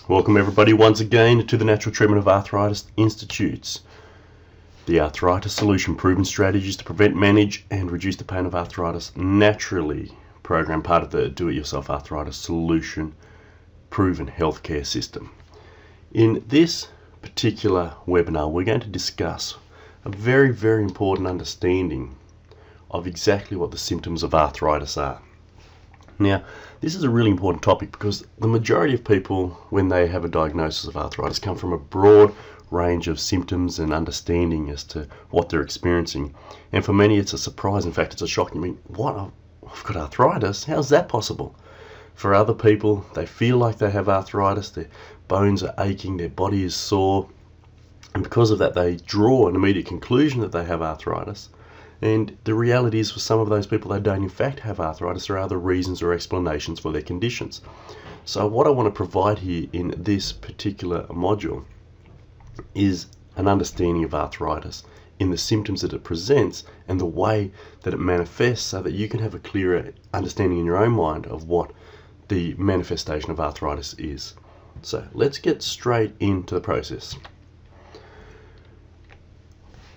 Welcome everybody once again to the Natural Treatment of Arthritis Institutes, the Arthritis Solution Proven Strategies to Prevent, Manage and Reduce the Pain of Arthritis Naturally program, part of the Do-It-Yourself Arthritis Solution Proven Healthcare System. In this particular webinar, we're going to discuss a very, very important understanding of exactly what the symptoms of arthritis are. Now, this is a really important topic because the majority of people, when they have a diagnosis of arthritis, come from a broad range of symptoms and understanding as to what they're experiencing. And for many, it's a surprise. In fact, it's a shock. I mean, what? I've got arthritis? How's that possible? For other people, they feel like they have arthritis. Their bones are aching, their body is sore. And because of that, they draw an immediate conclusion that they have arthritis. And the reality is, for some of those people, they don't in fact have arthritis. There are other reasons or explanations for their conditions. So what I want to provide here in this particular module is an understanding of arthritis in the symptoms that it presents and the way that it manifests, so that you can have a clearer understanding in your own mind of what the manifestation of arthritis is. So let's get straight into the process.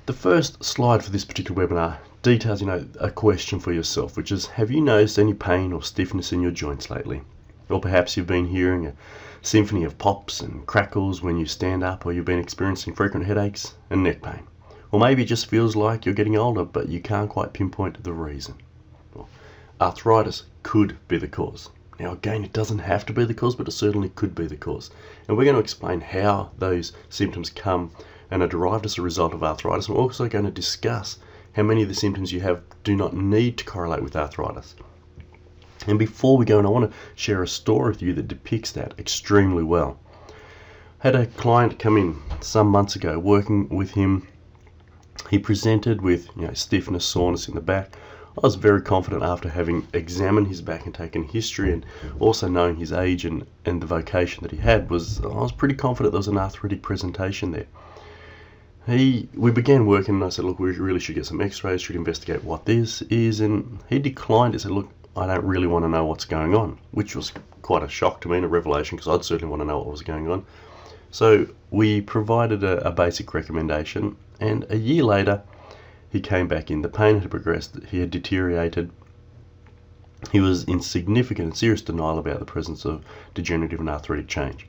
The first slide for this particular webinar details, a question for yourself, which is, have you noticed any pain or stiffness in your joints lately? Or perhaps you've been hearing a symphony of pops and crackles when you stand up, or you've been experiencing frequent headaches and neck pain. Or maybe it just feels like you're getting older, but you can't quite pinpoint the reason. Well, arthritis could be the cause. Now again, it doesn't have to be the cause, but it certainly could be the cause. And we're going to explain how those symptoms come and are derived as a result of arthritis. And we're also going to discuss how many of the symptoms you have do not need to correlate with arthritis. And before we go on, I want to share a story with you that depicts that extremely well. I had a client come in some months ago. Working with him, he presented with stiffness, soreness in the back. I was very confident, after having examined his back and taken history and also knowing his age and the vocation that he had, I was pretty confident there was an arthritic presentation there. We began working, and I said, look, we really should get some x-rays, should investigate what this is. And he declined. He said, look, I don't really want to know what's going on, which was quite a shock to me and a revelation, because I'd certainly want to know what was going on. So we provided a basic recommendation, and a year later he came back in. The pain had progressed, he had deteriorated. He was in significant and serious denial about the presence of degenerative and arthritic change.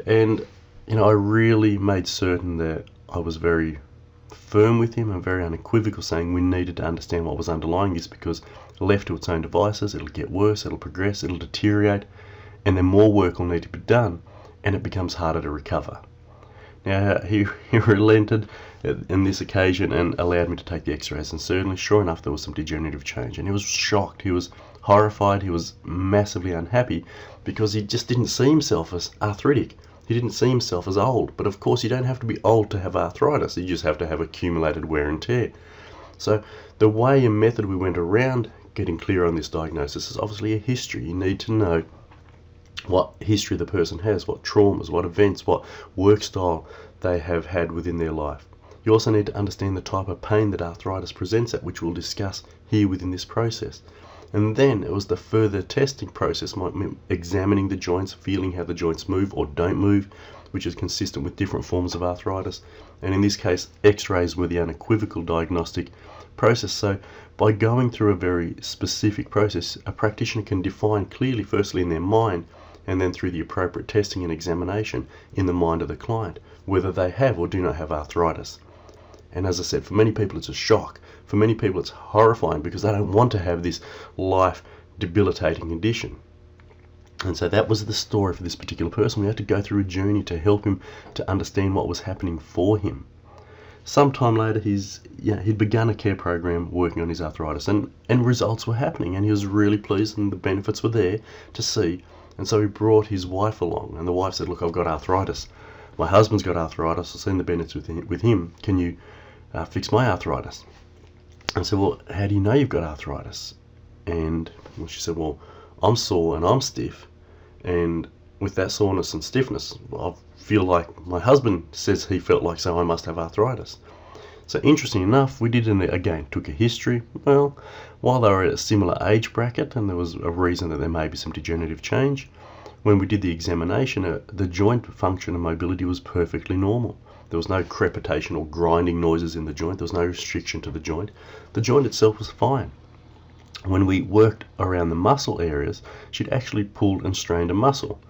And I really made certain that I was very firm with him and very unequivocal, saying we needed to understand what was underlying this, because left to its own devices, it'll get worse, it'll progress, it'll deteriorate, and then more work will need to be done, and it becomes harder to recover. Now, he relented on this occasion and allowed me to take the x-rays, and certainly, sure enough, there was some degenerative change, and he was shocked, he was horrified, he was massively unhappy, because he just didn't see himself as arthritic. He didn't see himself as old. But of course, you don't have to be old to have arthritis. You just have to have accumulated wear and tear. So the way and method we went around getting clear on this diagnosis is obviously a history. You need to know what history the person has, what traumas, what events, what work style they have had within their life. You also need to understand the type of pain that arthritis presents at, which we'll discuss here within this process. And then it was the further testing process, examining the joints, feeling how the joints move or don't move, which is consistent with different forms of arthritis. And in this case, x-rays were the unequivocal diagnostic process. So by going through a very specific process, a practitioner can define clearly, firstly in their mind, and then through the appropriate testing and examination in the mind of the client, whether they have or do not have arthritis. And as I said, for many people it's a shock. For many people it's horrifying, because they don't want to have this life-debilitating condition. And so that was the story for this particular person. We had to go through a journey to help him to understand what was happening for him. Sometime later, he'd begun a care program working on his arthritis, and results were happening, and he was really pleased, and the benefits were there to see. And so he brought his wife along, and the wife said, look, I've got arthritis. My husband's got arthritis. I've seen the benefits with him. Can you fix my arthritis? I said, well, how do you know you've got arthritis? And she said, well, I'm sore and I'm stiff, and with that soreness and stiffness, I feel like my husband says he felt like, so I must have arthritis. So interesting enough, we did, again, took a history. Well, while they were at a similar age bracket and there was a reason that there may be some degenerative change, When we did the examination, the joint function and mobility was perfectly normal. There was no crepitation or grinding noises in the joint. There was no restriction to the joint. The joint itself was fine. When we worked around the muscle areas, she'd actually pulled and strained a muscle,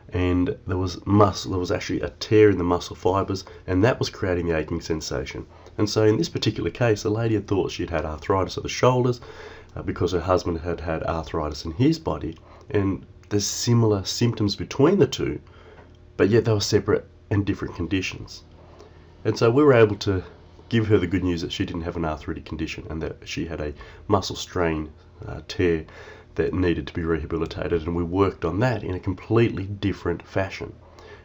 and there was actually a tear in the muscle fibers, and that was creating the aching sensation. And so in this particular case, the lady had thought she'd had arthritis of the shoulders because her husband had had arthritis in his body, and there's similar symptoms between the two, but yet they were separate and different conditions. And so we were able to give her the good news that she didn't have an arthritic condition and that she had a muscle strain tear that needed to be rehabilitated, and we worked on that in a completely different fashion.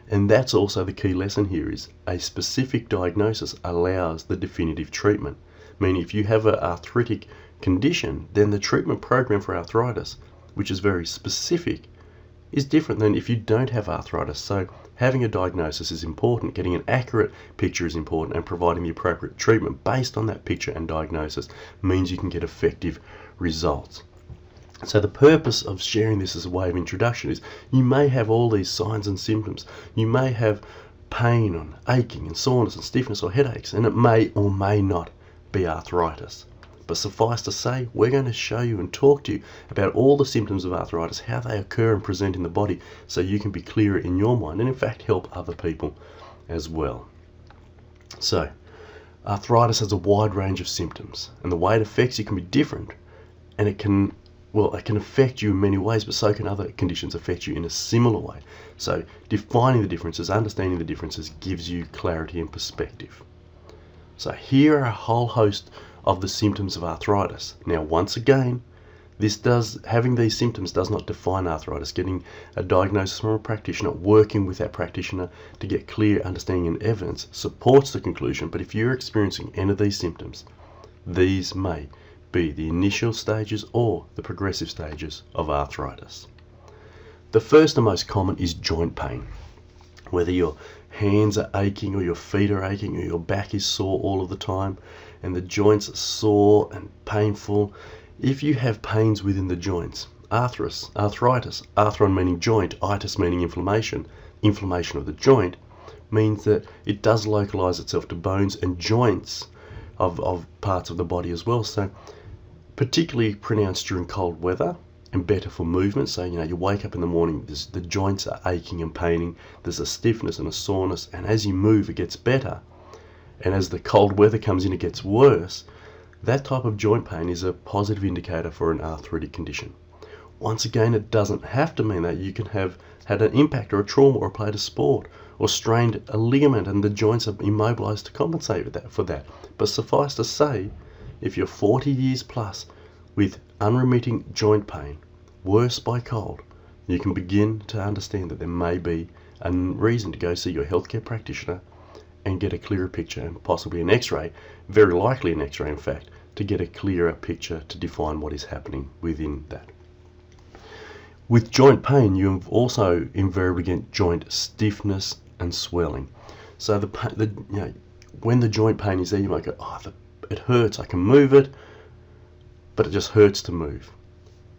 And that's also the key lesson here, is a specific diagnosis allows the definitive treatment. Meaning if you have an arthritic condition, then the treatment program for arthritis, which is very specific, is different than if you don't have arthritis. So having a diagnosis is important, getting an accurate picture is important, and providing the appropriate treatment based on that picture and diagnosis means you can get effective results. So the purpose of sharing this as a way of introduction is you may have all these signs and symptoms. You may have pain and aching and soreness and stiffness or headaches, and it may or may not be arthritis. But suffice to say, we're going to show you and talk to you about all the symptoms of arthritis, how they occur and present in the body, so you can be clearer in your mind and in fact help other people as well. So arthritis has a wide range of symptoms, and the way it affects you can be different, and it can affect you in many ways, but so can other conditions affect you in a similar way. So defining the differences, understanding the differences, gives you clarity and perspective. So here are a whole host of the symptoms of arthritis. Now, once again, having these symptoms does not define arthritis. Getting a diagnosis from a practitioner, working with that practitioner to get clear understanding and evidence supports the conclusion. But if you're experiencing any of these symptoms, these may be the initial stages or the progressive stages of arthritis. The first and most common is joint pain. Whether your hands are aching or your feet are aching or your back is sore all of the time and the joints are sore and painful, if you have pains within the joints, arthritis, arthron meaning joint, itis meaning inflammation of the joint, means that it does localize itself to bones and joints of parts of the body as well. So particularly pronounced during cold weather and better for movement. So you wake up in the morning, the joints are aching and paining, there's a stiffness and a soreness, and as you move it gets better, and as the cold weather comes in it gets worse. That type of joint pain is a positive indicator for an arthritic condition. Once again, it doesn't have to mean that. You can have had an impact or a trauma or played a sport or strained a ligament and the joints are immobilized to compensate for that. But suffice to say, if you're 40 years plus with unremitting joint pain, worse by cold, you can begin to understand that there may be a reason to go see your healthcare practitioner and get a clearer picture, and possibly an x-ray, very likely an x-ray in fact, to get a clearer picture to define what is happening within that. With joint pain, you also invariably get joint stiffness and swelling. So when the joint pain is there, you might go, it hurts, I can move it, but it just hurts to move.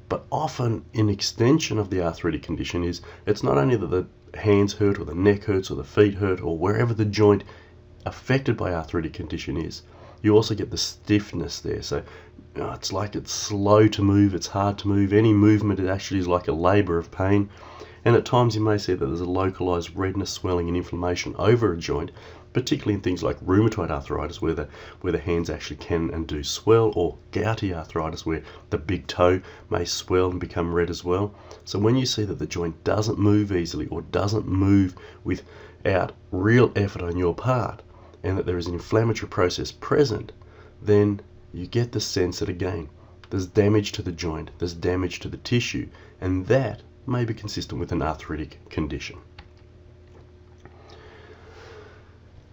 But often an extension of the arthritic condition is, it's not only that the hands hurt or the neck hurts or the feet hurt or wherever the joint affected by arthritic condition is, you also get the stiffness there. So it's like it's slow to move, it's hard to move. Any movement, it actually is like a labour of pain. And at times you may see that there's a localised redness, swelling and inflammation over a joint, particularly in things like rheumatoid arthritis, where the hands actually can and do swell, or gouty arthritis, where the big toe may swell and become red as well. So when you see that the joint doesn't move easily or doesn't move without real effort on your part, and that there is an inflammatory process present, then you get the sense that again, there's damage to the joint, there's damage to the tissue, and that may be consistent with an arthritic condition.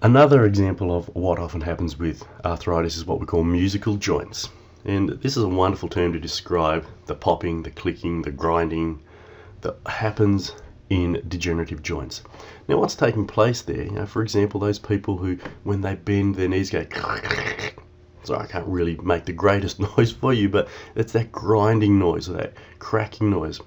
Another example of what often happens with arthritis is what we call musical joints. And this is a wonderful term to describe the popping, the clicking, the grinding that happens in degenerative joints. Now what's taking place there, for example, those people who, when they bend, their knees go, sorry, I can't really make the greatest noise for you, but it's that grinding noise or that cracking noise.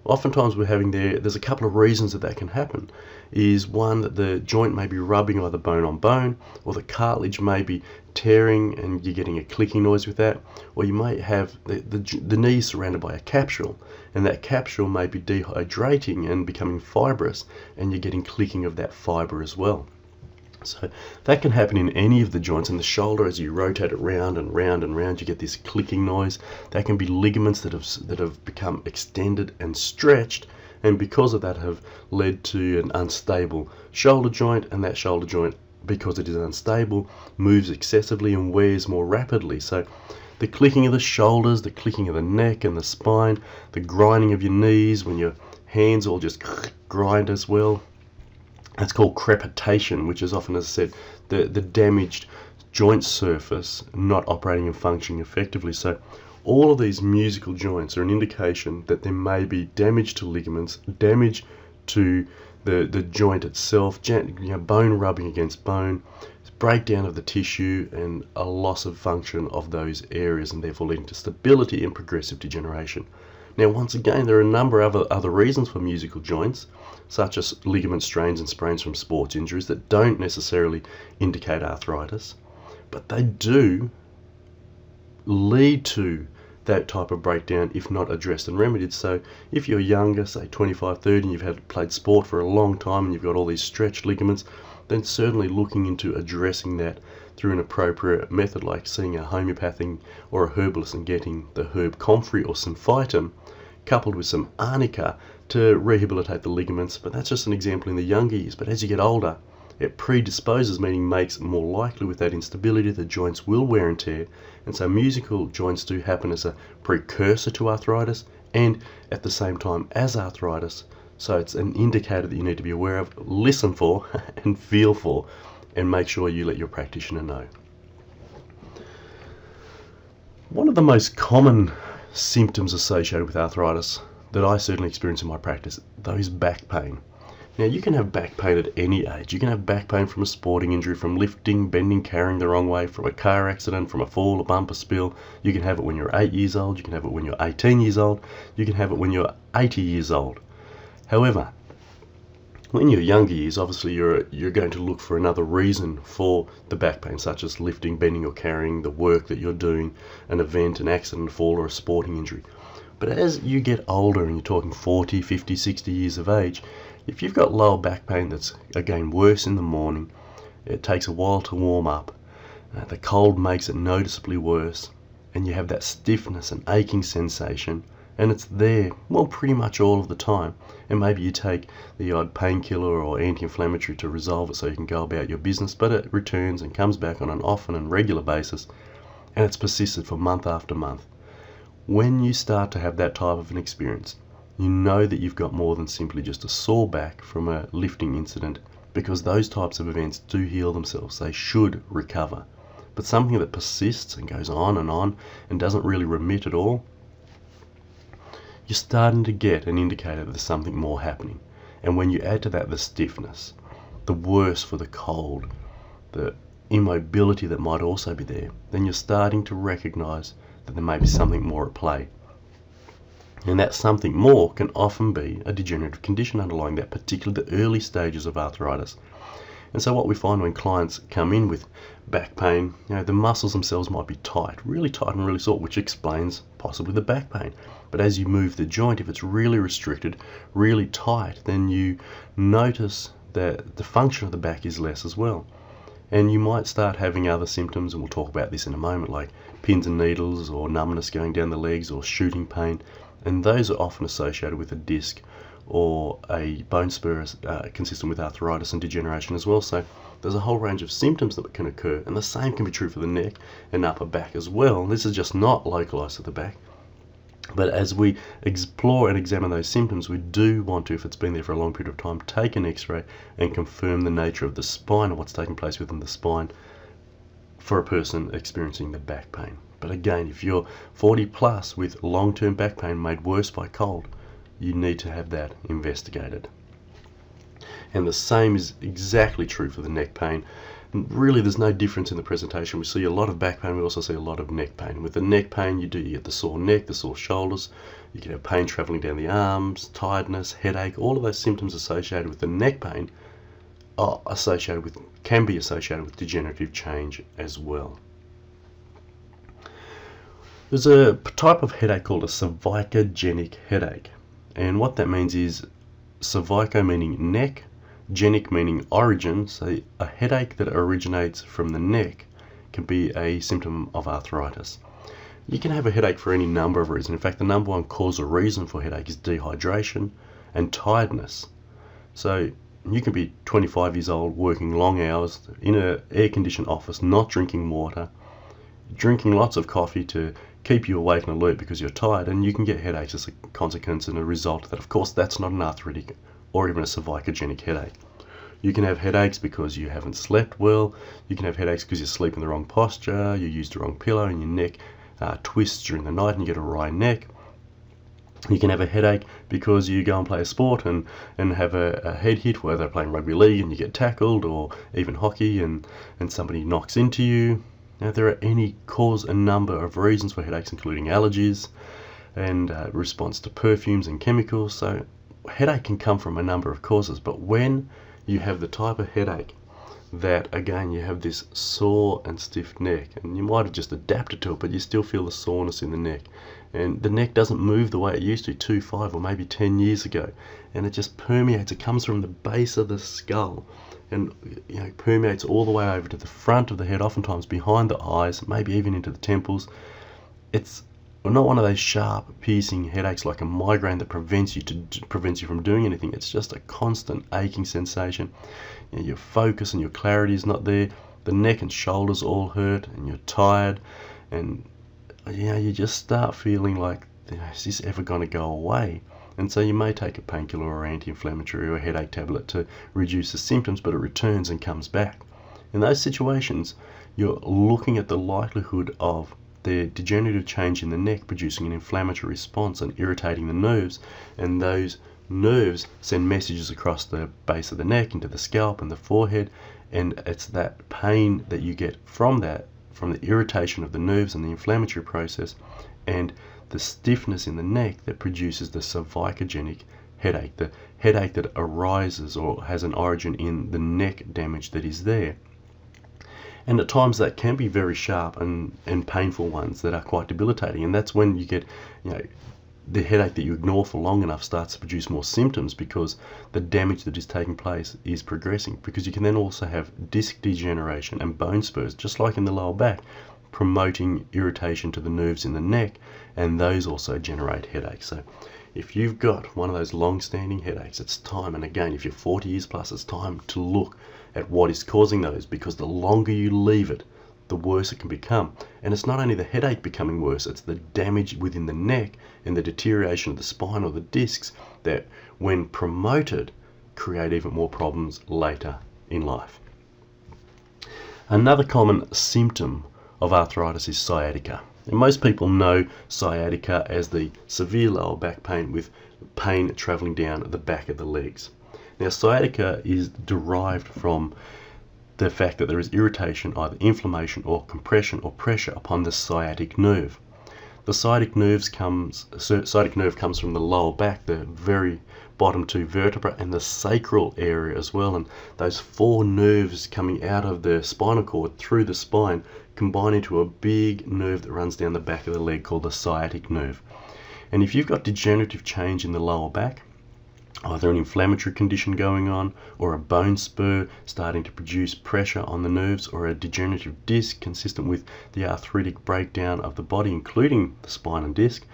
oftentimes we're having there's a couple of reasons that can happen. Is one, that the joint may be rubbing either bone on bone, or the cartilage may be tearing and you're getting a clicking noise with that, or you may have the knee surrounded by a capsule, and that capsule may be dehydrating and becoming fibrous, and you're getting clicking of that fiber as well. So that can happen in any of the joints. In the shoulder, as you rotate it round and round and round, you get this clicking noise. That can be ligaments that have become extended and stretched, and because of that have led to an unstable shoulder joint, and that shoulder joint, because it is unstable, moves excessively and wears more rapidly. So the clicking of the shoulders, the clicking of the neck and the spine, the grinding of your knees when your hands all just grind as well. That's called crepitation, which is often, as I said, the damaged joint surface not operating and functioning effectively. So all of these musical joints are an indication that there may be damage to ligaments, damage to the joint itself, bone rubbing against bone, breakdown of the tissue, and a loss of function of those areas, and therefore leading to stability and progressive degeneration. Now, once again, there are a number of other reasons for musical joints, such as ligament strains and sprains from sports injuries, that don't necessarily indicate arthritis, but they do lead to that type of breakdown if not addressed and remedied. So if you're younger, say 25, 30, and you've played sport for a long time and you've got all these stretched ligaments, then certainly looking into addressing that through an appropriate method, like seeing a homeopathic or a herbalist and getting the herb comfrey or symphytum coupled with some arnica to rehabilitate the ligaments. But that's just an example in the younger years. But as you get older, it predisposes, meaning makes it more likely with that instability the joints will wear and tear. And so musical joints do happen as a precursor to arthritis and at the same time as arthritis. So it's an indicator that you need to be aware of, listen for and feel for, and make sure you let your practitioner know. One of the most common symptoms associated with arthritis that I certainly experience in my practice, those back pain. Now, you can have back pain at any age. You can have back pain from a sporting injury, from lifting, bending, carrying the wrong way, from a car accident, from a fall, a bump, a spill. You can have it when you're 8 years old. You can have it when you're 18 years old. You can have it when you're 80 years old. However, when you're younger years, obviously you're going to look for another reason for the back pain, such as lifting, bending or carrying, the work that you're doing, an event, an accident, a fall or a sporting injury. But as you get older and you're talking 40, 50, 60 years of age, if you've got lower back pain that's, again, worse in the morning, it takes a while to warm up, the cold makes it noticeably worse, and you have that stiffness and aching sensation, and it's there, well, pretty much all of the time, and maybe you take the odd painkiller or anti-inflammatory to resolve it so you can go about your business, but it returns and comes back on an often and regular basis, and it's persisted for month after month. When you start to have that type of an experience, you know that you've got more than simply just a sore back from a lifting incident, because those types of events do heal themselves. They should recover. But something that persists and goes on and doesn't really remit at all, you're starting to get an indicator that there's something more happening. And when you add to that the stiffness, the worse for the cold, the immobility that might also be there, then you're starting to recognize that there may be something more at play. And that something more can often be a degenerative condition underlying that, particularly the early stages of arthritis. And so what we find when clients come in with back pain, the muscles themselves might be tight and really sore, which explains possibly the back pain. But as you move the joint, if it's really restricted, really tight, then you notice that the function of the back is less as well. And you might start having other symptoms, and we'll talk about this in a moment, like pins and needles or numbness going down the legs or shooting pain. And those are often associated with a disc or a bone spur consistent with arthritis and degeneration as well. So there's a whole range of symptoms that can occur, and the same can be true for the neck and upper back as well. This is just not localized to the back. But as we explore and examine those symptoms, we do want to, if it's been there for a long period of time, take an x-ray and confirm the nature of the spine and what's taking place within the spine for a person experiencing the back pain. But again, if you're 40 plus with long-term back pain made worse by cold, you need to have that investigated. And the same is exactly true for the neck pain. And really, there's no difference in the presentation. We see a lot of back pain. We also see a lot of neck pain. With the neck pain, you get the sore neck, the sore shoulders. You can have pain traveling down the arms, tiredness, headache. All of those symptoms associated with the neck pain can be associated with degenerative change as well. There's a type of headache called a cervicogenic headache, and what that means is cervico meaning neck, genic meaning origin. So a headache that originates from the neck can be a symptom of arthritis. You can have a headache for any number of reasons. In fact, the number one cause or reason for headache is dehydration and tiredness. So you can be 25 years old, working long hours in an air-conditioned office, not drinking water, drinking lots of coffee to keep you awake and alert because you're tired, and you can get headaches as a consequence and a result of that. Of course, that's not an arthritic or even a cervicogenic headache. You can have headaches because you haven't slept well. You can have headaches because you sleep in the wrong posture, you use the wrong pillow, and your neck twists during the night and you get a wry neck. You can have a headache because you go and play a sport and have a head hit, whether they're playing rugby league and you get tackled, or even hockey and somebody knocks into you. Now, there are a number of reasons for headaches, including allergies and response to perfumes and chemicals. So headache can come from a number of causes, but when you have the type of headache that, again, you have this sore and stiff neck, and you might have just adapted to it, but you still feel the soreness in the neck, and the neck doesn't move the way it used to 2, 5 or maybe 10 years ago, and it just permeates. It comes from the base of the skull and permeates all the way over to the front of the head, oftentimes behind the eyes, maybe even into the temples. It's not one of those sharp, piercing headaches like a migraine that prevents you from doing anything. It's just a constant aching sensation. Your focus and your clarity is not there. The neck and shoulders all hurt, and you're tired, and you just start feeling like, is this ever going to go away? And so you may take a painkiller or anti-inflammatory or a headache tablet to reduce the symptoms, but it returns and comes back. In those situations, you're looking at the likelihood of the degenerative change in the neck producing an inflammatory response and irritating the nerves, and those nerves send messages across the base of the neck into the scalp and the forehead, and it's that pain that you get from the irritation of the nerves and the inflammatory process and the stiffness in the neck that produces the cervicogenic headache, the headache that arises or has an origin in the neck damage that is there. And at times that can be very sharp and painful ones that are quite debilitating, and that's when you get the headache that you ignore for long enough starts to produce more symptoms, because the damage that is taking place is progressing. Because you can then also have disc degeneration and bone spurs, just like in the lower back, promoting irritation to the nerves in the neck, and those also generate headaches. So if you've got one of those long-standing headaches, it's time, and again, if you're 40 years plus, it's time to look at what is causing those, because the longer you leave it, the worse it can become. And it's not only the headache becoming worse, it's the damage within the neck and the deterioration of the spine or the discs that, when promoted, create even more problems later in life. Another common symptom of arthritis is sciatica. And most people know sciatica as the severe lower back pain with pain traveling down the back of the legs. Now, sciatica is derived from the fact that there is irritation, either inflammation or compression or pressure upon the sciatic nerve. The sciatic nerve comes from the lower back, the very bottom 2 vertebrae, and the sacral area as well. And those 4 nerves coming out of the spinal cord through the spine combine into a big nerve that runs down the back of the leg called the sciatic nerve. And if you've got degenerative change in the lower back, either an inflammatory condition going on, or a bone spur starting to produce pressure on the nerves, or a degenerative disc consistent with the arthritic breakdown of the body, including the spine and disc,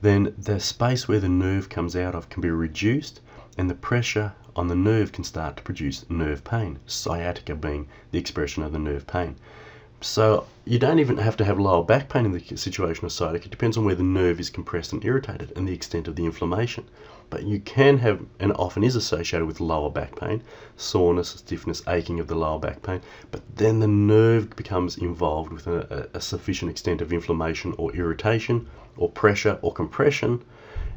then the space where the nerve comes out of can be reduced, and the pressure on the nerve can start to produce nerve pain, sciatica being the expression of the nerve pain. So you don't even have to have lower back pain in the situation of sciatica. It depends on where the nerve is compressed and irritated and the extent of the inflammation. But you can have, and often is associated with, lower back pain, soreness, stiffness, aching of the lower back pain, but then the nerve becomes involved with a sufficient extent of inflammation or irritation or pressure or compression,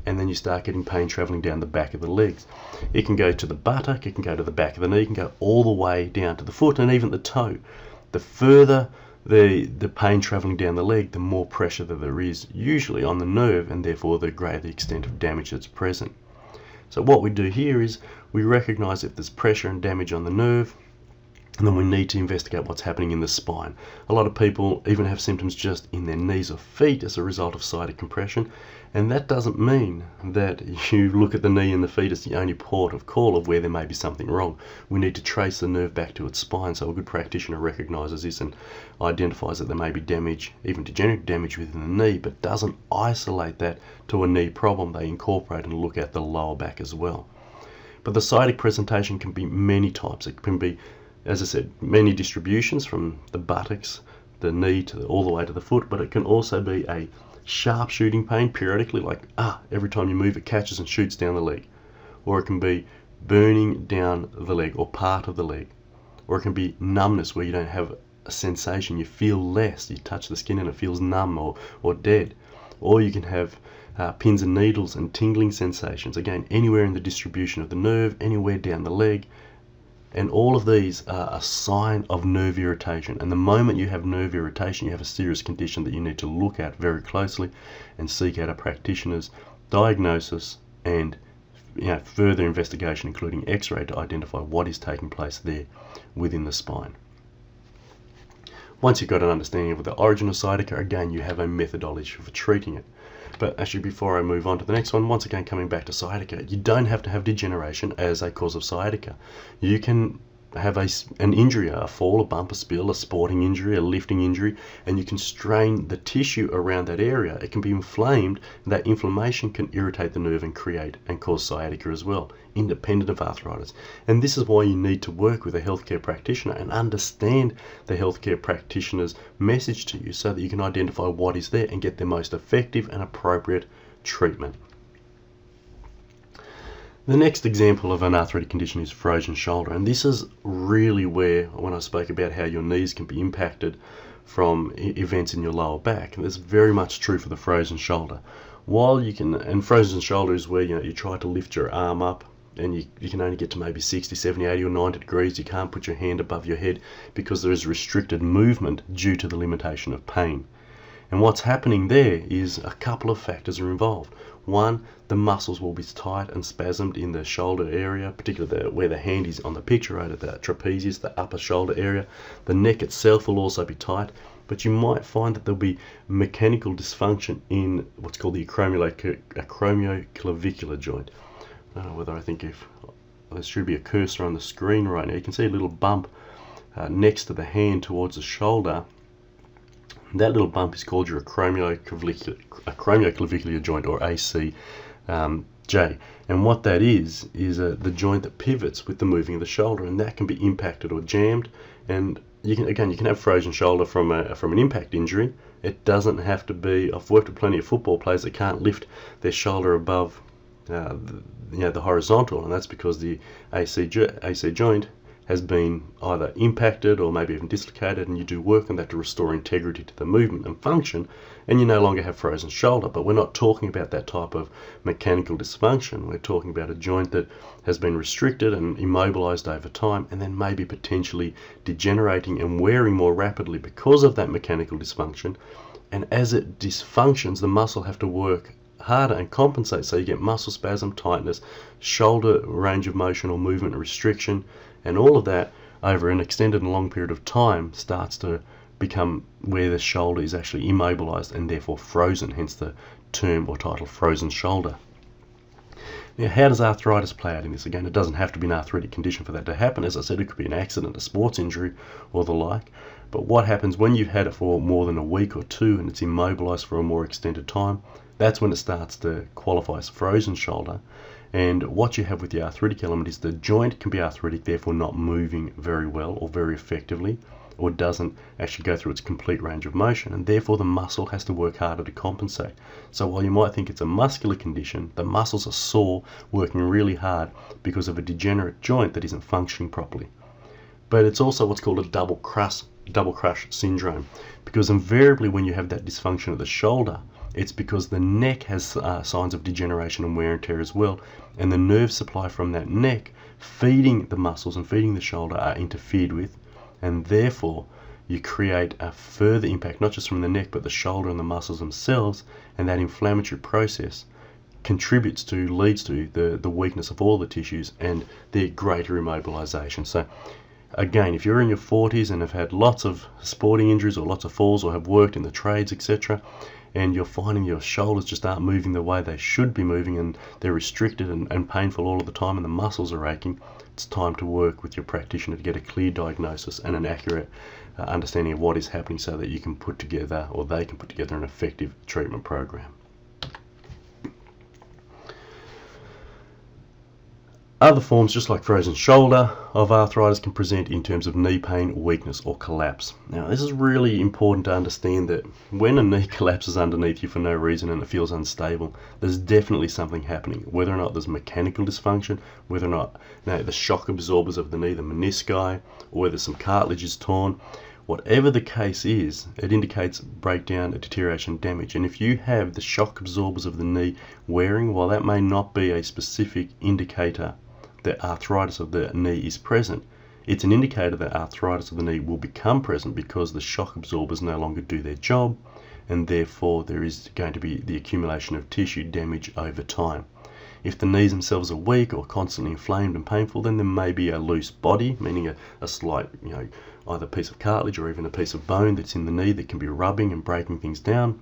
and then you start getting pain traveling down the back of the legs. It can go to the buttock, it can go to the back of the knee, it can go all the way down to the foot and even the toe. The further the pain traveling down the leg, the more pressure that there is usually on the nerve, and therefore the greater the extent of damage that's present. So what we do here is we recognize if there's pressure and damage on the nerve, and then we need to investigate what's happening in the spine. A lot of people even have symptoms just in their knees or feet as a result of sciatic compression, and that doesn't mean that you look at the knee and the feet as the only port of call of where there may be something wrong. We need to trace the nerve back to its spine, so a good practitioner recognizes this and identifies that there may be damage, even degenerative damage within the knee, but doesn't isolate that to a knee problem. They incorporate and look at the lower back as well. But the sciatic presentation can be many types. It can be, as I said, many distributions from the buttocks, the knee, all the way to the foot, but it can also be a sharp shooting pain periodically, like every time you move it catches and shoots down the leg. Or it can be burning down the leg or part of the leg. Or it can be numbness where you don't have a sensation, you feel less, you touch the skin and it feels numb or dead. Or you can have pins and needles and tingling sensations, again anywhere in the distribution of the nerve, anywhere down the leg. And all of these are a sign of nerve irritation. And the moment you have nerve irritation, you have a serious condition that you need to look at very closely and seek out a practitioner's diagnosis and further investigation, including X-ray, to identify what is taking place there within the spine. Once you've got an understanding of the origin of sciatica, again, you have a methodology for treating it. But actually, before I move on to the next one, once again coming back to sciatica, you don't have to have degeneration as a cause of sciatica. You can have an injury, a fall, a bump, a spill, a sporting injury, a lifting injury, and you can strain the tissue around that area. It can be inflamed, and that inflammation can irritate the nerve and create and cause sciatica as well, independent of arthritis. And this is why you need to work with a healthcare practitioner and understand the healthcare practitioner's message to you so that you can identify what is there and get the most effective and appropriate treatment. The next example of an arthritic condition is frozen shoulder, and this is really where, when I spoke about how your knees can be impacted from events in your lower back, and that's very much true for the frozen shoulder. While you can, and frozen shoulder is where you try to lift your arm up and you can only get to maybe 60, 70, 80 or 90 degrees. You can't put your hand above your head because there is restricted movement due to the limitation of pain. And what's happening there is a couple of factors are involved. One, the muscles will be tight and spasmed in the shoulder area, particularly where the hand is on the picture, right at the trapezius, the upper shoulder area. The neck itself will also be tight, but you might find that there'll be mechanical dysfunction in what's called the acromioclavicular joint. I don't know whether I think if there should be a cursor on the screen right now. You can see a little bump next to the hand towards the shoulder. That little bump is called your acromioclavicular joint, or ACJ. And what that is the joint that pivots with the moving of the shoulder, and that can be impacted or jammed. And you can have frozen shoulder from an impact injury. It doesn't have to be. I've worked with plenty of football players that can't lift their shoulder above the horizontal, and that's because the AC joint has been either impacted or maybe even dislocated, and you do work on that to restore integrity to the movement and function, and you no longer have frozen shoulder. But we're not talking about that type of mechanical dysfunction. We're talking about a joint that has been restricted and immobilized over time, and then maybe potentially degenerating and wearing more rapidly because of that mechanical dysfunction. And as it dysfunctions, the muscle have to work harder and compensate, so you get muscle spasm, tightness, shoulder range of motion or movement restriction, and all of that over an extended and long period of time starts to become where the shoulder is actually immobilized and therefore frozen, hence the term or title frozen shoulder. Now, how does arthritis play out in this? Again, it doesn't have to be an arthritic condition for that to happen. As I said, it could be an accident, a sports injury or the like. But what happens when you've had it for more than a week or two and it's immobilized for a more extended time? That's when it starts to qualify as frozen shoulder. And what you have with the arthritic element is the joint can be arthritic, therefore not moving very well or very effectively, or doesn't actually go through its complete range of motion, and therefore the muscle has to work harder to compensate. So while you might think it's a muscular condition, the muscles are sore, working really hard because of a degenerate joint that isn't functioning properly. But it's also what's called a double crush syndrome, because invariably when you have that dysfunction of the shoulder, It's because the neck has signs of degeneration and wear and tear as well, and the nerve supply from that neck feeding the muscles and feeding the shoulder are interfered with, and therefore you create a further impact, not just from the neck but the shoulder and the muscles themselves, and that inflammatory process leads to the weakness of all the tissues and their greater immobilization. So again, if you're in your 40s and have had lots of sporting injuries or lots of falls or have worked in the trades, etc., and you're finding your shoulders just aren't moving the way they should be moving and they're restricted and painful all of the time and the muscles are aching, it's time to work with your practitioner to get a clear diagnosis and an accurate understanding of what is happening so that you can put together, or they can put together, an effective treatment program. Other forms, just like frozen shoulder, of arthritis can present in terms of knee pain, weakness, or collapse. Now, this is really important to understand that when a knee collapses underneath you for no reason and it feels unstable, there's definitely something happening. Whether or not there's mechanical dysfunction, whether or not the shock absorbers of the knee, the menisci, or whether some cartilage is torn, whatever the case is, it indicates breakdown, deterioration, damage. And if you have the shock absorbers of the knee wearing, while that may not be a specific indicator that arthritis of the knee is present, it's an indicator that arthritis of the knee will become present because the shock absorbers no longer do their job, and therefore there is going to be the accumulation of tissue damage over time. If the knees themselves are weak or constantly inflamed and painful, then there may be a loose body, meaning a slight, either a piece of cartilage or even a piece of bone that's in the knee that can be rubbing and breaking things down.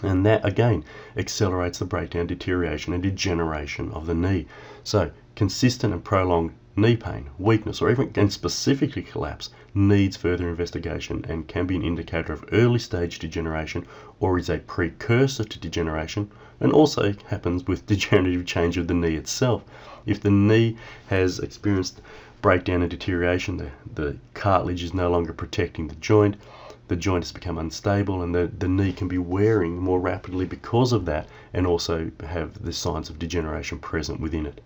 And that again accelerates the breakdown, deterioration and degeneration of the knee. So consistent and prolonged knee pain, weakness, or even and specifically collapse needs further investigation and can be an indicator of early stage degeneration or is a precursor to degeneration, and also happens with degenerative change of the knee itself. If the knee has experienced breakdown and deterioration, the cartilage is no longer protecting the joint has become unstable, and the knee can be wearing more rapidly because of that, and also have the signs of degeneration present within it.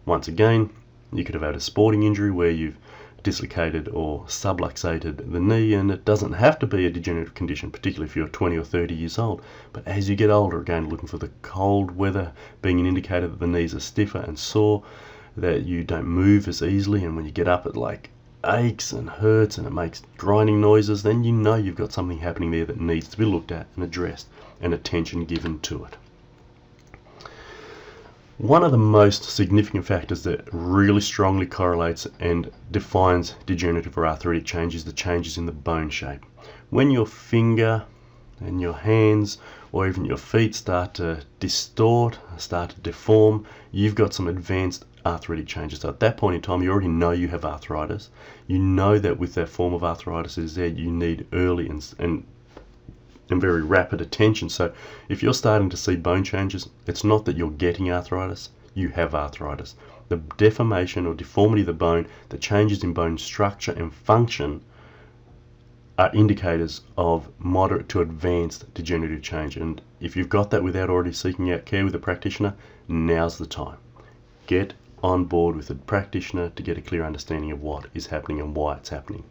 Once again, you could have had a sporting injury where you've dislocated or subluxated the knee, and it doesn't have to be a degenerative condition, particularly if you're 20 or 30 years old. But as you get older, again, looking for the cold weather being an indicator that the knees are stiffer and sore, that you don't move as easily, and when you get up it aches and hurts and it makes grinding noises, then you know you've got something happening there that needs to be looked at and addressed and attention given to it. One of the most significant factors that really strongly correlates and defines degenerative or arthritic change is the changes in the bone shape. When your finger and your hands or even your feet start to distort, start to deform, you've got some advanced arthritic changes. So at that point in time, you already know you have arthritis. You know that with that form of arthritis is there, you need early and very rapid attention. So if you're starting to see bone changes, it's not that you're getting arthritis, you have arthritis. The deformation or deformity of the bone, the changes in bone structure and function are indicators of moderate to advanced degenerative change. And if you've got that without already seeking out care with a practitioner, now's the time. Get on board with a practitioner to get a clear understanding of what is happening and why it's happening.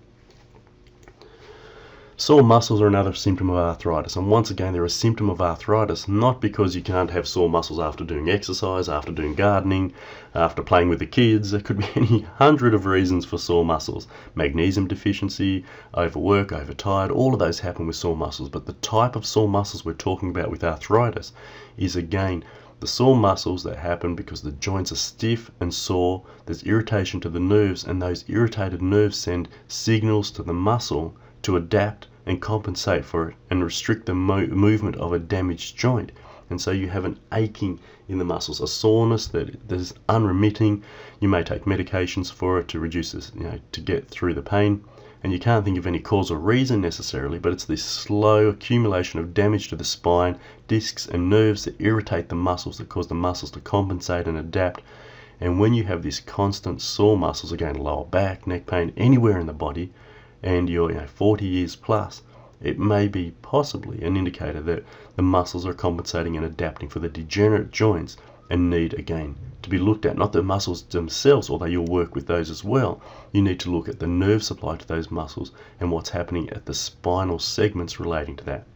Sore muscles are another symptom of arthritis, and once again they're a symptom of arthritis not because you can't have sore muscles after doing exercise, after doing gardening, after playing with the kids. There could be any hundred of reasons for sore muscles. Magnesium deficiency, overwork, overtired, all of those happen with sore muscles, but the type of sore muscles we're talking about with arthritis is again the sore muscles that happen because the joints are stiff and sore, there's irritation to the nerves, and those irritated nerves send signals to the muscle to adapt and compensate for it and restrict the movement of a damaged joint. And so you have an aching in the muscles, a soreness that is unremitting. You may take medications for it to reduce this, to get through the pain. And you can't think of any cause or reason necessarily, but it's this slow accumulation of damage to the spine, discs and nerves that irritate the muscles, that cause the muscles to compensate and adapt. And when you have this constant sore muscles, again, lower back, neck pain, anywhere in the body, and you're 40 years plus, it may be possibly an indicator that the muscles are compensating and adapting for the degenerate joints and need, again, to be looked at. Not the muscles themselves, although you'll work with those as well. You need to look at the nerve supply to those muscles and what's happening at the spinal segments relating to that.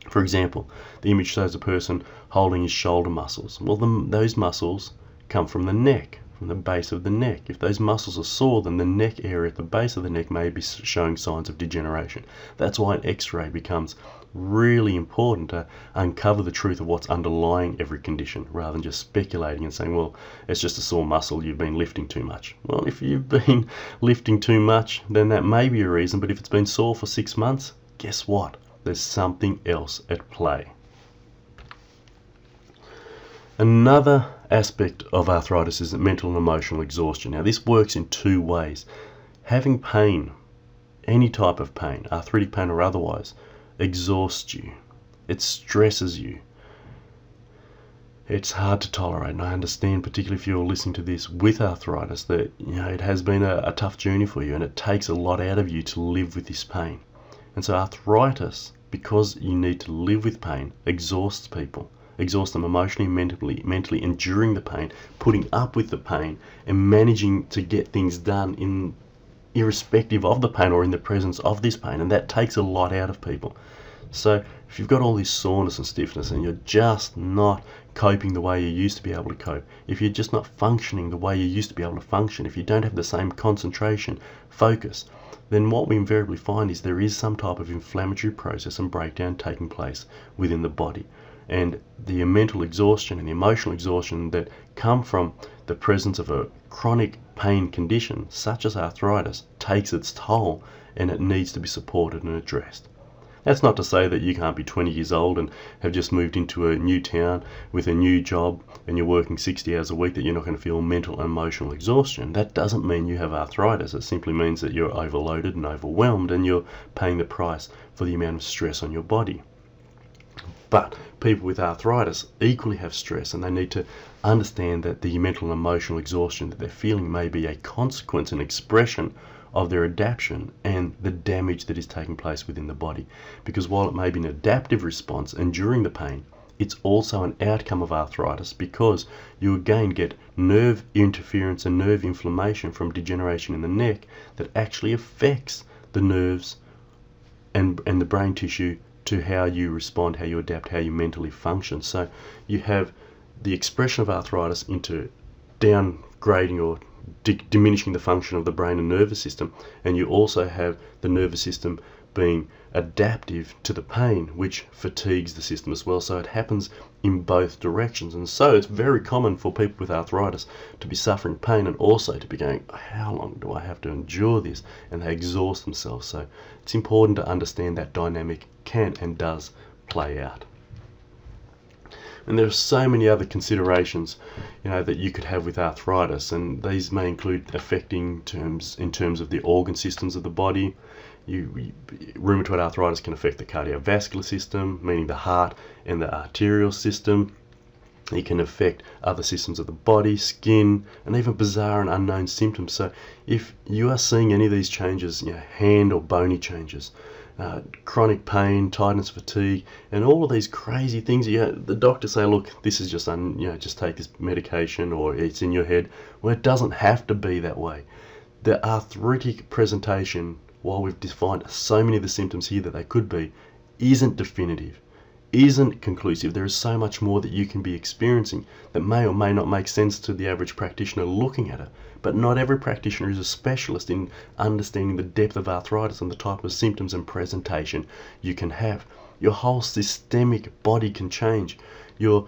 For example, the image shows a person holding his shoulder muscles. Well, those muscles come from the neck, from the base of the neck. If those muscles are sore, then the neck area at the base of the neck may be showing signs of degeneration. That's why an X-ray becomes really important to uncover the truth of what's underlying every condition, rather than just speculating and saying, well, it's just a sore muscle, you've been lifting too much. Well, if you've been lifting too much, then that may be a reason, but if it's been sore for 6 months, guess what? There's something else at play. Another aspect of arthritis is mental and emotional exhaustion. Now, this works in 2 ways. Having pain, any type of pain, arthritic pain or otherwise, exhausts you. It stresses you. It's hard to tolerate, and I understand, particularly if you're listening to this with arthritis, that it has been a tough journey for you, and it takes a lot out of you to live with this pain. And so arthritis, because you need to live with pain, exhausts people. Exhausts them emotionally, mentally, enduring the pain, putting up with the pain, and managing to get things done irrespective of the pain or in the presence of this pain. And that takes a lot out of people. So if you've got all this soreness and stiffness and you're just not coping the way you used to be able to cope, if you're just not functioning the way you used to be able to function, if you don't have the same concentration, focus, then what we invariably find is there is some type of inflammatory process and breakdown taking place within the body. And the mental exhaustion and the emotional exhaustion that come from the presence of a chronic pain condition, such as arthritis, takes its toll, and it needs to be supported and addressed. That's not to say that you can't be 20 years old and have just moved into a new town with a new job and you're working 60 hours a week that you're not going to feel mental and emotional exhaustion. That doesn't mean you have arthritis. It simply means that you're overloaded and overwhelmed and you're paying the price for the amount of stress on your body. But people with arthritis equally have stress, and they need to understand that the mental and emotional exhaustion that they're feeling may be a consequence and expression of their adaptation and the damage that is taking place within the body. Because while it may be an adaptive response enduring the pain, it's also an outcome of arthritis, because you again get nerve interference and nerve inflammation from degeneration in the neck that actually affects the nerves and the brain tissue to how you respond, how you adapt, how you mentally function. So you have the expression of arthritis into downgrading or diminishing the function of the brain and nervous system, and you also have the nervous system being adaptive to the pain, which fatigues the system as well. So it happens in both directions. And so it's very common for people with arthritis to be suffering pain and also to be going, how long do I have to endure this? And they exhaust themselves. So it's important to understand that dynamic can and does play out. And there are so many other considerations, that you could have with arthritis, and these may include affecting in terms of the organ systems of the body. Rheumatoid arthritis can affect the cardiovascular system, meaning the heart and the arterial system. It can affect other systems of the body, skin, and even bizarre and unknown symptoms. So if you are seeing any of these changes, hand or bony changes, chronic pain, tiredness, fatigue, and all of these crazy things, the doctors say, look, this is just just take this medication, or it's in your head. Well, it doesn't have to be that way. The arthritic presentation, while we've defined so many of the symptoms here that they could be, isn't definitive, isn't conclusive. There is so much more that you can be experiencing that may or may not make sense to the average practitioner looking at it. But not every practitioner is a specialist in understanding the depth of arthritis and the type of symptoms and presentation you can have. Your whole systemic body can change. Your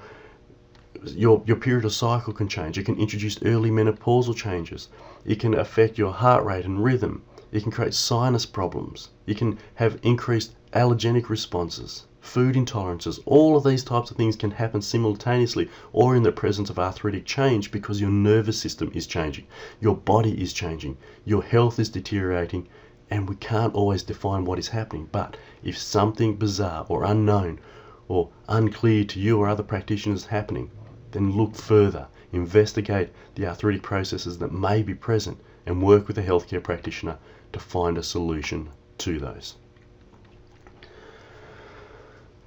period cycle can change. It can introduce early menopausal changes. It can affect your heart rate and rhythm. It can create sinus problems. You can have increased allergenic responses, food intolerances. All of these types of things can happen simultaneously or in the presence of arthritic change, because your nervous system is changing, your body is changing, your health is deteriorating, and we can't always define what is happening. But if something bizarre or unknown or unclear to you or other practitioners is happening, then look further, investigate the arthritic processes that may be present, and work with a healthcare practitioner to find a solution to those.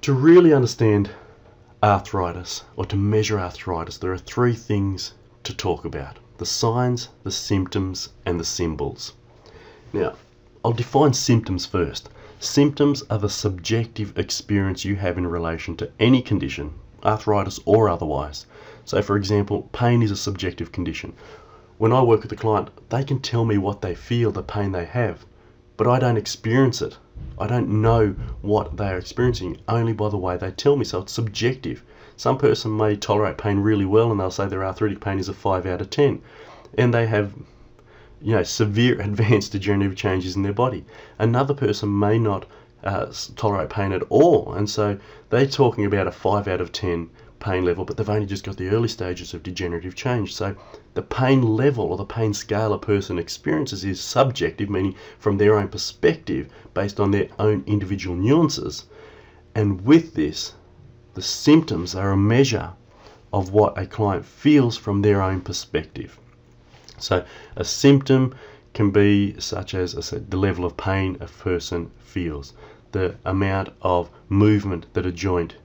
To really understand arthritis, or to measure arthritis, there are 3 things to talk about: the signs, the symptoms, and the symbols. Now, I'll define symptoms first. Symptoms are the subjective experience you have in relation to any condition, arthritis or otherwise. So for example, pain is a subjective condition. When I work with a client, they can tell me what they feel, the pain they have, but I don't experience it. I don't know what they are experiencing only by the way they tell me, so it's subjective. Some person may tolerate pain really well and they'll say their arthritic pain is a 5 out of 10, and they have severe advanced degenerative changes in their body. Another person may not tolerate pain at all, and so they're talking about a 5 out of 10 pain level, but they've only just got the early stages of degenerative change. So the pain level or the pain scale a person experiences is subjective, meaning from their own perspective based on their own individual nuances. And with this, the symptoms are a measure of what a client feels from their own perspective. So a symptom can be such as I said, the level of pain a person feels, the amount of movement that a joint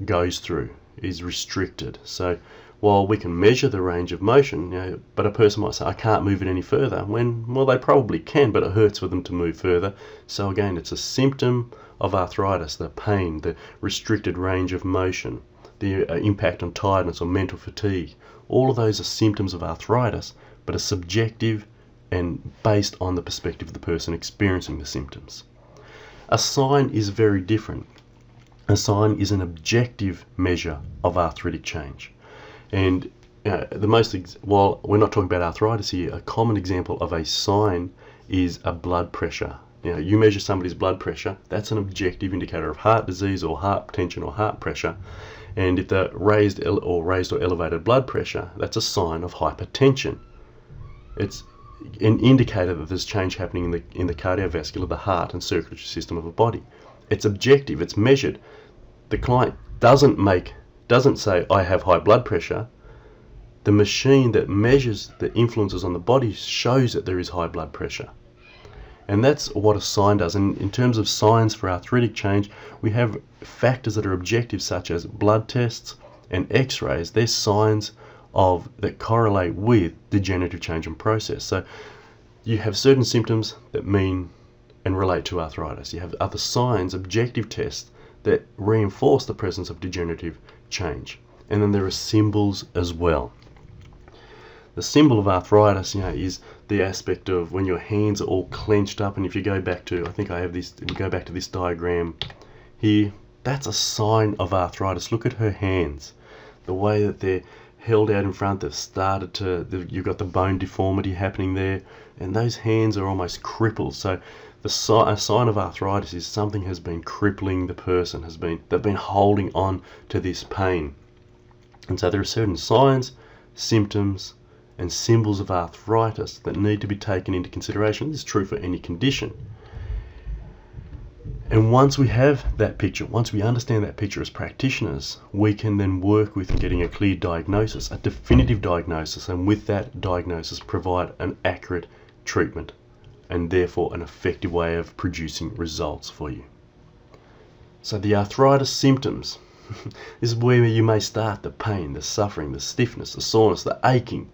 goes through is restricted. So while we can measure the range of motion, but a person might say, I can't move it any further, when, well, they probably can, but it hurts for them to move further. So again, it's a symptom of arthritis, the pain, the restricted range of motion, the impact on tiredness or mental fatigue. All of those are symptoms of arthritis, but are subjective and based on the perspective of the person experiencing the symptoms. A sign is very different. A sign is an objective measure of arthritic change. And while we're not talking about arthritis here, a common example of a sign is a blood pressure. You measure somebody's blood pressure, that's an objective indicator of heart disease or heart tension or heart pressure. And if they're raised or elevated blood pressure, that's a sign of hypertension. It's an indicator that there's change happening in the cardiovascular, the heart and circulatory system of a body. It's objective, it's measured. The client doesn't say, I have high blood pressure. The machine that measures the influences on the body shows that there is high blood pressure. And that's what a sign does. And in terms of signs for arthritic change, we have factors that are objective, such as blood tests and x-rays. They're signs that correlate with degenerative change and process. So you have certain symptoms that mean and relate to arthritis. You have other signs, objective tests, that reinforce the presence of degenerative change. And then there are symbols as well. The symbol of arthritis, is the aspect of when your hands are all clenched up, and if you go back to, I think I have this, if you go back to this diagram here, that's a sign of arthritis. Look at her hands, the way that they're held out in front, you've got the bone deformity happening there, and those hands are almost crippled. So a sign of arthritis is something has been crippling the person, they've been holding on to this pain. And so there are certain signs, symptoms, and symbols of arthritis that need to be taken into consideration. This is true for any condition. And once we have that picture, once we understand that picture as practitioners, we can then work with getting a clear diagnosis, a definitive diagnosis, and with that diagnosis provide an accurate treatment and therefore an effective way of producing results for you. So the arthritis symptoms, this is where you may start: the pain, the suffering, the stiffness, the soreness, the aching,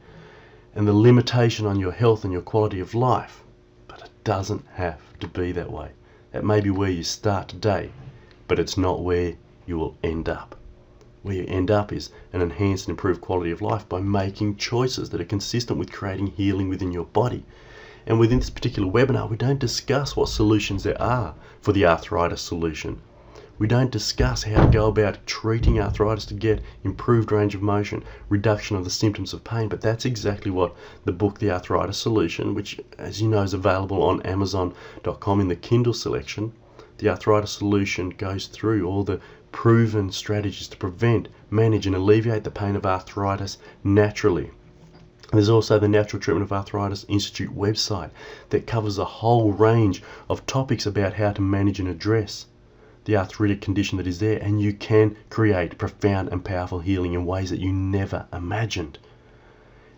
and the limitation on your health and your quality of life. But it doesn't have to be that way. That may be where you start today, but it's not where you will end up. Where you end up is an enhanced and improved quality of life by making choices that are consistent with creating healing within your body. And within this particular webinar, we don't discuss what solutions there are for the arthritis solution. We don't discuss how to go about treating arthritis to get improved range of motion, reduction of the symptoms of pain, but that's exactly what the book, The Arthritis Solution, which, as you know, is available on Amazon.com in the Kindle selection. The Arthritis Solution goes through all the proven strategies to prevent, manage and alleviate the pain of arthritis naturally. There's also the Natural Treatment of Arthritis Institute website that covers a whole range of topics about how to manage and address the arthritic condition that is there, and you can create profound and powerful healing in ways that you never imagined.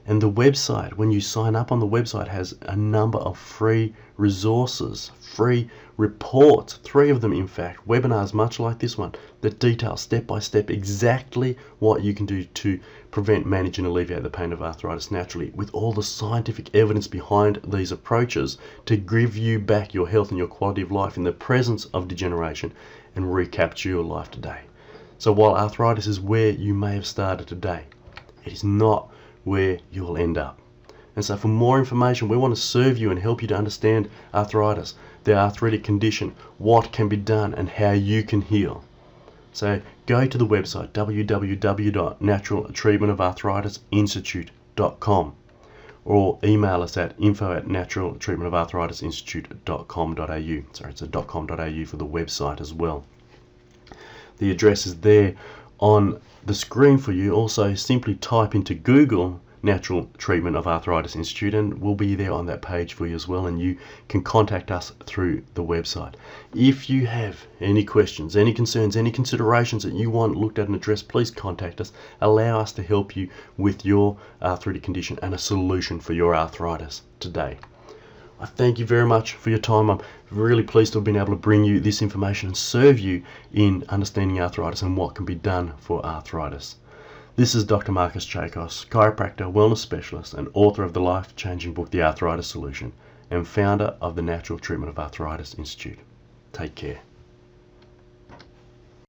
And the website, when you sign up on the website, has a number of free resources, free reports, 3 of them in fact, webinars much like this one, that detail step by step exactly what you can do to prevent, manage and alleviate the pain of arthritis naturally, with all the scientific evidence behind these approaches to give you back your health and your quality of life in the presence of degeneration and recapture your life today. So while arthritis is where you may have started today, it is not where you'll end up. And so for more information, we want to serve you and help you to understand arthritis, the arthritic condition, what can be done and how you can heal. So go to the website www.naturaltreatmentofarthritisinstitute.com or email us at info@naturaltreatmentofarthritisinstitute.com.au. Sorry, it's a .com.au for the website as well. The address is there on the screen for you. Also, simply type into Google Natural Treatment of Arthritis Institute and we'll be there on that page for you as well, and you can contact us through the website. If you have any questions, any concerns, any considerations that you want looked at and addressed, please contact us. Allow us to help you with your arthritic condition and a solution for your arthritis today. I thank you very much for your time. I'm really pleased to have been able to bring you this information and serve you in understanding arthritis and what can be done for arthritis. This is Dr. Marcus Chakos, chiropractor, wellness specialist, and author of the life-changing book, The Arthritis Solution, and founder of the Natural Treatment of Arthritis Institute. Take care.